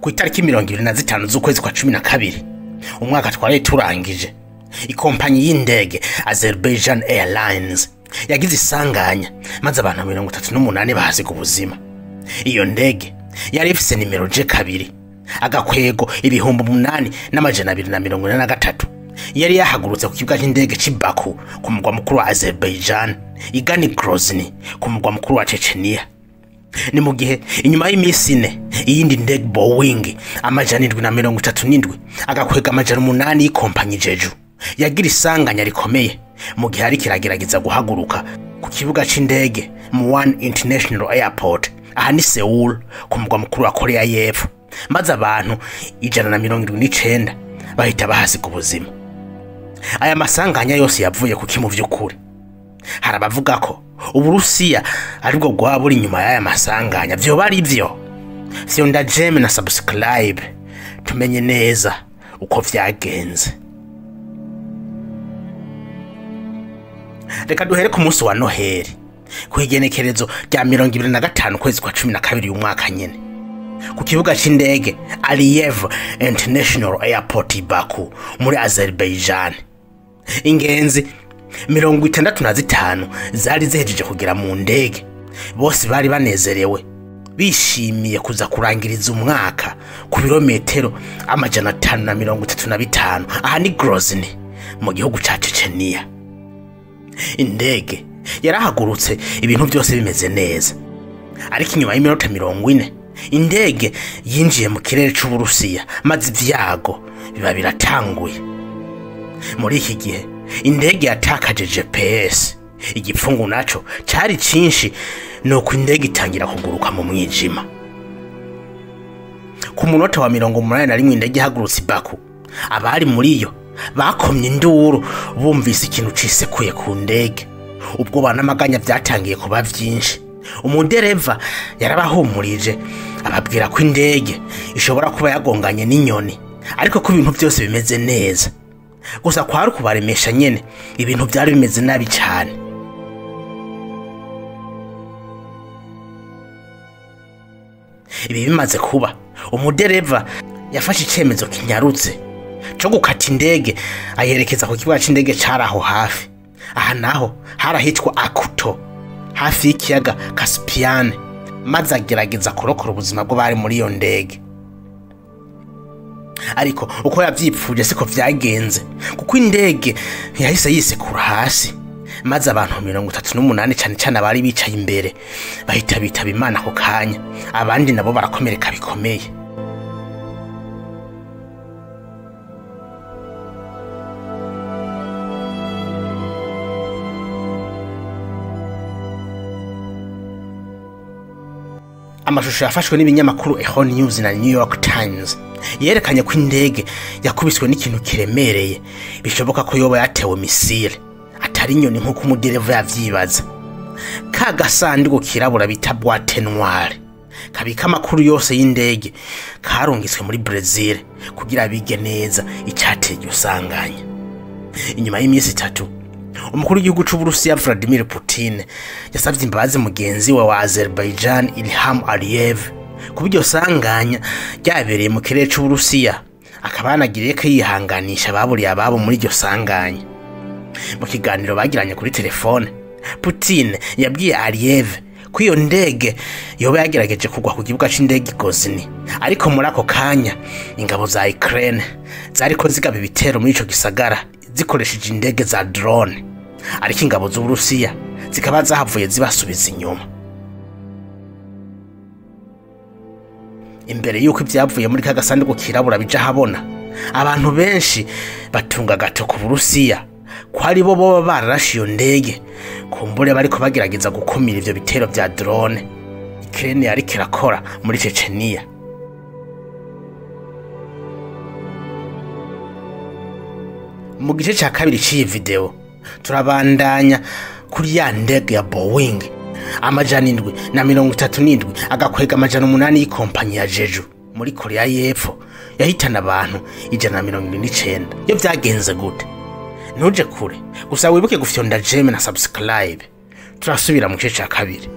ku itariki 25 z'ukwezi kwa 12 umwaka twari turangije, ikompanyi y'indege Azerbaijan Airlines yagize isanganya maze abantu 38 bahasiga ubuzima. Iyo ndege yari ifise nimero J2 agakwego 8,243 yari yahagurutse ku kibuga cy'indege cy'i Baku ku mugwa mukuru wa Azerbaijan igana Grozny ku mugwa mukuru wa Chechnya. Ni mu gihe inyuma y'imisi 4 iyindi ndege Boeing 737 agakwega 800 y'ikompanyi Jeju yagira isanganya rikomeye mu gihe ari kiragerageza guhaguruka ku kibuga cy'indege Muan International Airport aha ni Seoul ku mugwa mukuru wa Korea y'Epfo, maze abantu 179 bahita bahasiga ubuzima. Aya masanganya yose yavuye ku kimu vy'ukuri. Harabavuga ko Uburusiya aribwo gwaburi nyuma y'aya masanganya, vyo bari vyo. Fyonda jeme na subscribe tumenye neza uko vyagenze. Reka duhere ku munsi wa Noheli ku igenekerezo rya 25 kwezi kwa 12 umwaka nyene ku kibuga c'indege Aliyev International Airport Baku muri Azerbaijan. Ingenzi 65 zari zihejeje kugera mu ndege, bose bari banezerewe bishimiye kuza kurangiriza umwaka ku birometero 535 aha ni Grozny mu gihugu ca Chechnya. Indege yarahagurutse ibintu byose bimeze neza, ariko inyuma y'iminota 40 indege yinjiye mu kirere c'Uburusiya maze ivyago biba biratanguye. Muri iki gihe indege yatakaje GPS, igipfungu naco cari cinshi nuko indege itangira kuguruka mu mwijima. Ku munota wa 81 indege ihagurutse Baku, abari muri yo bakomye induru bumvise ikintu cisekuye ku ndege. Ubwo banamaganya vyatangiye kuba vyinshi. Umudereva yarabahumurije ababwira ko indege ishobora kuba yagonganye n'inyoni, ariko ko ibintu byose bimeze neza. Gusa kwari kubaremesha nyene ibintu byari bimeze nabi cyane. Ibi bimaze kuba, umudereva yafashe icemezo kinyarutse cyo gukata indege ayerekeza ku kibuga c'indege caraho hafi. Aha naho harahitwa Akuto hafi y'ikiyaga Caspian, maze agerageza kurokora ubuzima bwo bari muri iyo ndege. Ariko uko yavyipfuje siko vyagenze, kuko indege yahise yisekura hasi, maze abantu 38 cyane bari bicaye imbere bahita bitaba Imana ako kanya, abandi nabo barakomereka bikomeye. Amashusho yafashwe n'ibinyamakuru Echo News na New York Times yerekanye ko indege yakubiswe n'ikintu kiremereye, bishoboka ko yoba yatewe misile atari inyoni nk'uko umudereva yavyibaza. Ka gasanduku kirabura bita boîte noire kabika amakuru yose y'indege karungitswe muri Brazil kugira bige neza icyateye usanganya. Inyuma y'imisi 3 umukuru w'igihugu c'Uburusiya Vladimir Putin yasavye imbabazi mugenzi we wa Azerbaijan Ilham Aliyev kubyo sanganya ryabereye mu kirere c'Uburusiya, akaba yanagiriye ko yihanganisha baburiye ababo muri iryo sanganya. Mu kiganiro bagiranye kuri telefone, Putin yabwiye Aliyev ko iyo ndege yoba yagerageje kugwa ku kibuga c'indege Grozny, ariko muri ako kanya ingabo za Ukraine zariko zigaba ibitero muri ico gisagara zikoresheje indege za drone, ariko ingabo z'Uburusiya zikaba zahavuye zibasubiza inyuma. Imbere yuko ibyavuye muri kagasanduku kirabura bija habona, abantu benshi batunga gato ku Burusiya kwari bo bararashe iyo ndege, kumbure bariko bagerageza gukumira ivyo bitero vya drone Ukraine yari kirakora muri Chechnya. Mu gice ca kabiri c'iyi video turabandanya kuri ya ndege ya Boeing 737 agakwega 800 y'ikompanyi ya Jeju muri Korea y'Epfo yahitana abantu 129. Yo vyagenze gute? Ntuje kure, gusa wibuke gufyonda jeme na subscribe. Turasubira mu gice ca kabiri.